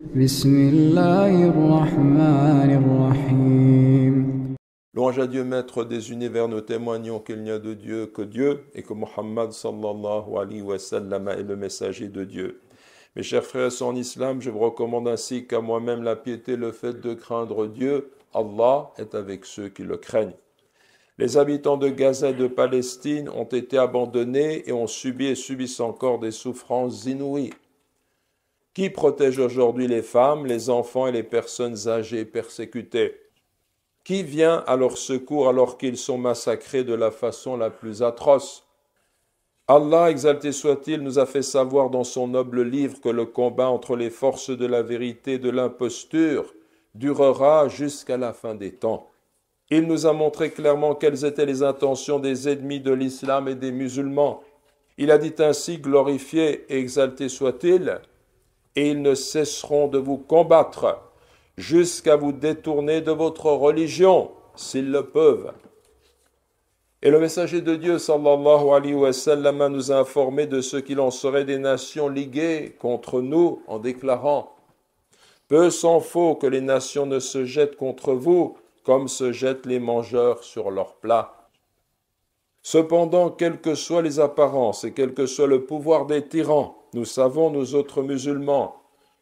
بسم الله الرحمن الرحيم. Louange à Dieu, maître des univers, nous témoignons qu'il n'y a de Dieu que Dieu et que Muhammad sallallahu alayhi wa sallam est le messager de Dieu. Mes chers frères en islam, je vous recommande ainsi qu'à moi-même la piété, le fait de craindre Dieu. Allah est avec ceux qui le craignent. Les habitants de Gaza et de Palestine ont été abandonnés et ont subi et subissent encore des souffrances inouïes. Qui protège aujourd'hui les femmes, les enfants et les personnes âgées persécutées? Qui vient à leur secours alors qu'ils sont massacrés de la façon la plus atroce? Allah, exalté soit-il, nous a fait savoir dans son noble livre que le combat entre les forces de la vérité et de l'imposture durera jusqu'à la fin des temps. Il nous a montré clairement quelles étaient les intentions des ennemis de l'islam et des musulmans. Il a dit ainsi, glorifié et exalté soit-il, et ils ne cesseront de vous combattre jusqu'à vous détourner de votre religion, s'ils le peuvent. Et le messager de Dieu, sallallahu alayhi wa sallam, nous a informé de ce qu'il en serait des nations liguées contre nous en déclarant « Peu s'en faut que les nations ne se jettent contre vous comme se jettent les mangeurs sur leurs plats. » Cependant, quelles que soient les apparences et quel que soit le pouvoir des tyrans, nous savons, nous autres musulmans,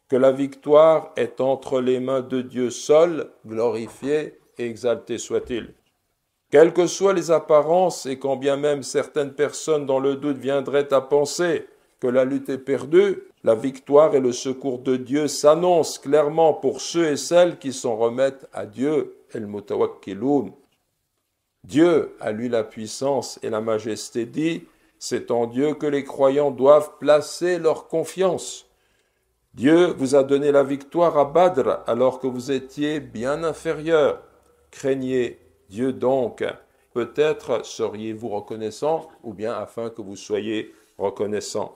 que la victoire est entre les mains de Dieu seul, glorifié et exalté soit-il. Quelles que soient les apparences, et quand bien même certaines personnes dans le doute viendraient à penser que la lutte est perdue, la victoire et le secours de Dieu s'annoncent clairement pour ceux et celles qui s'en remettent à Dieu, el-mutawakkiloun. Dieu, à lui la puissance et la majesté, dit « C'est en Dieu que les croyants doivent placer leur confiance. » Dieu vous a donné la victoire à Badr alors que vous étiez bien inférieurs. Craignez Dieu donc. Peut-être seriez-vous reconnaissants ou bien afin que vous soyez reconnaissants.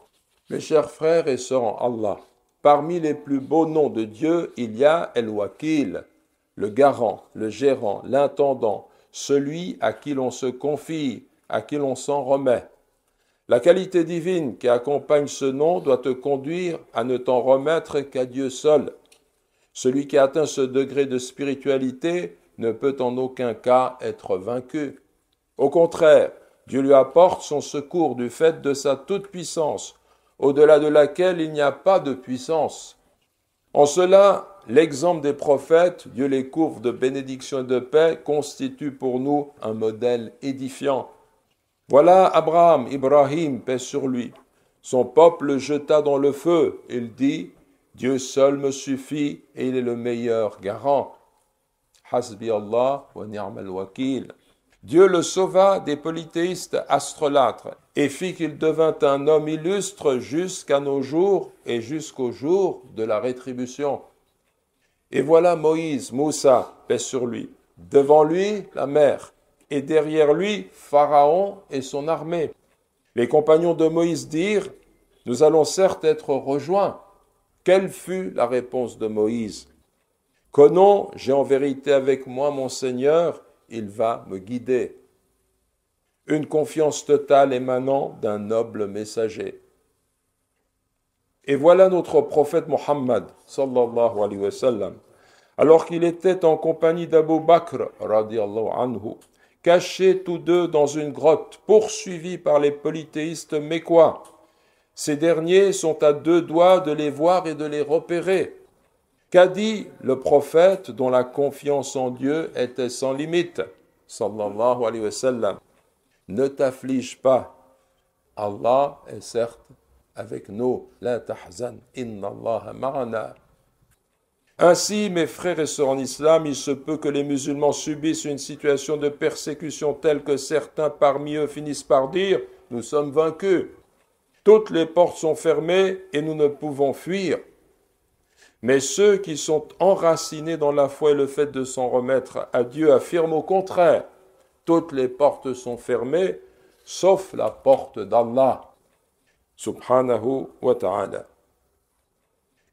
Mes chers frères et sœurs en Allah, parmi les plus beaux noms de Dieu, il y a El-Wakil, le garant, le gérant, l'intendant, celui à qui l'on se confie, à qui l'on s'en remet. La qualité divine qui accompagne ce nom doit te conduire à ne t'en remettre qu'à Dieu seul. Celui qui atteint ce degré de spiritualité ne peut en aucun cas être vaincu. Au contraire, Dieu lui apporte son secours du fait de sa toute-puissance, au-delà de laquelle il n'y a pas de puissance. En cela, l'exemple des prophètes, Dieu les couvre de bénédictions et de paix, constitue pour nous un modèle édifiant. Voilà Abraham, Ibrahim, paix sur lui. Son peuple le jeta dans le feu. Il dit, Dieu seul me suffit et il est le meilleur garant. Hasbi Allah wa ni'mal wakil. Dieu le sauva des polythéistes astrolâtres et fit qu'il devint un homme illustre jusqu'à nos jours et jusqu'au jour de la rétribution. Et voilà Moïse, Moussa, paix sur lui. Devant lui, la mer. Et derrière lui, Pharaon et son armée. Les compagnons de Moïse dirent, « Nous allons certes être rejoints. » Quelle fut la réponse de Moïse? « Que non, j'ai en vérité avec moi mon Seigneur, il va me guider. » Une confiance totale émanant d'un noble messager. Et voilà notre prophète Muhammad, sallallahu alayhi wa sallam, alors qu'il était en compagnie d'Abu Bakr, radiallahu anhu, cachés tous deux dans une grotte, poursuivis par les polythéistes mécois. Ces derniers sont à deux doigts de les voir et de les repérer. Qu'a dit le prophète dont la confiance en Dieu était sans limite, sallallahu alayhi wa sallam? Ne t'afflige pas, Allah est certes avec nous, la tahzan, inna Allah ma'ana. Ainsi, mes frères et sœurs en islam, il se peut que les musulmans subissent une situation de persécution telle que certains parmi eux finissent par dire « Nous sommes vaincus. Toutes les portes sont fermées et nous ne pouvons fuir. » Mais ceux qui sont enracinés dans la foi et le fait de s'en remettre à Dieu affirment au contraire « Toutes les portes sont fermées, sauf la porte d'Allah. » Subhanahu wa ta'ala.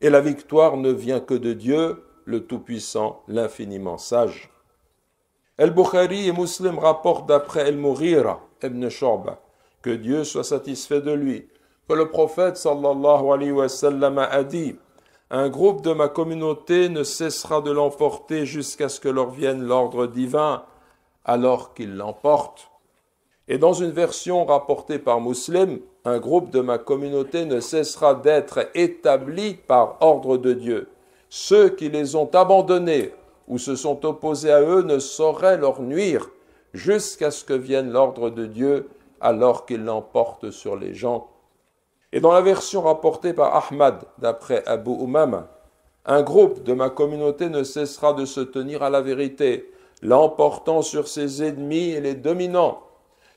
Et la victoire ne vient que de Dieu, le Tout-Puissant, l'infiniment sage. Al-Bukhari et Muslim rapportent d'après Al-Mughira ibn Shu'ba, que Dieu soit satisfait de lui, que le prophète sallallahu alayhi wa sallam a dit un groupe de ma communauté ne cessera de l'emporter jusqu'à ce que leur vienne l'ordre divin, alors qu'ils l'emportent. Et dans une version rapportée par Muslim, un groupe de ma communauté ne cessera d'être établi par ordre de Dieu. Ceux qui les ont abandonnés ou se sont opposés à eux ne sauraient leur nuire jusqu'à ce que vienne l'ordre de Dieu alors qu'il l'emporte sur les gens. Et dans la version rapportée par Ahmad, d'après Abu Umama, un groupe de ma communauté ne cessera de se tenir à la vérité, l'emportant sur ses ennemis et les dominant.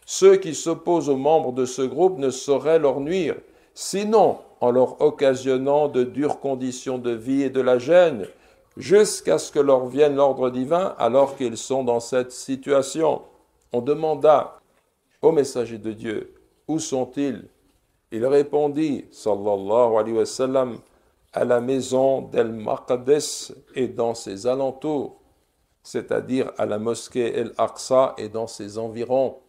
Ceux qui s'opposent aux membres de ce groupe ne sauraient leur nuire, sinon en leur occasionnant de dures conditions de vie et de la gêne, jusqu'à ce que leur vienne l'ordre divin alors qu'ils sont dans cette situation. On demanda au messager de Dieu, où sont-ils? Il répondit, sallallahu alayhi wa sallam, à la maison d'El-Maqdis et dans ses alentours, c'est-à-dire à la mosquée El-Aqsa et dans ses environs.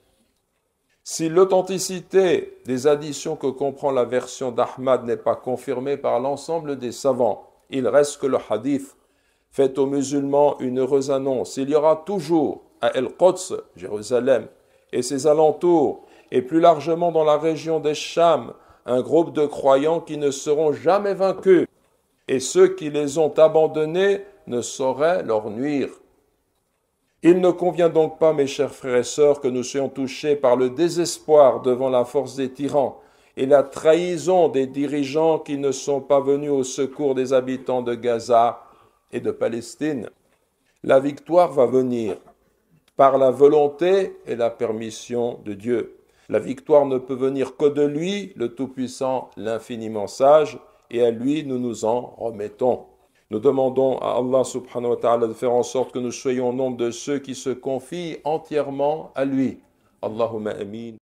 Si l'authenticité des additions que comprend la version d'Ahmad n'est pas confirmée par l'ensemble des savants, il reste que le hadith fait aux musulmans une heureuse annonce. Il y aura toujours à El-Quds, Jérusalem, et ses alentours, et plus largement dans la région des Cham, un groupe de croyants qui ne seront jamais vaincus, et ceux qui les ont abandonnés ne sauraient leur nuire. Il ne convient donc pas, mes chers frères et sœurs, que nous soyons touchés par le désespoir devant la force des tyrans et la trahison des dirigeants qui ne sont pas venus au secours des habitants de Gaza et de Palestine. La victoire va venir par la volonté et la permission de Dieu. La victoire ne peut venir que de lui, le Tout-Puissant, l'infiniment sage, et à lui nous nous en remettons. Nous demandons à Allah subhanahu wa ta'ala de faire en sorte que nous soyons au nombre de ceux qui se confient entièrement à lui. Allahumma amin.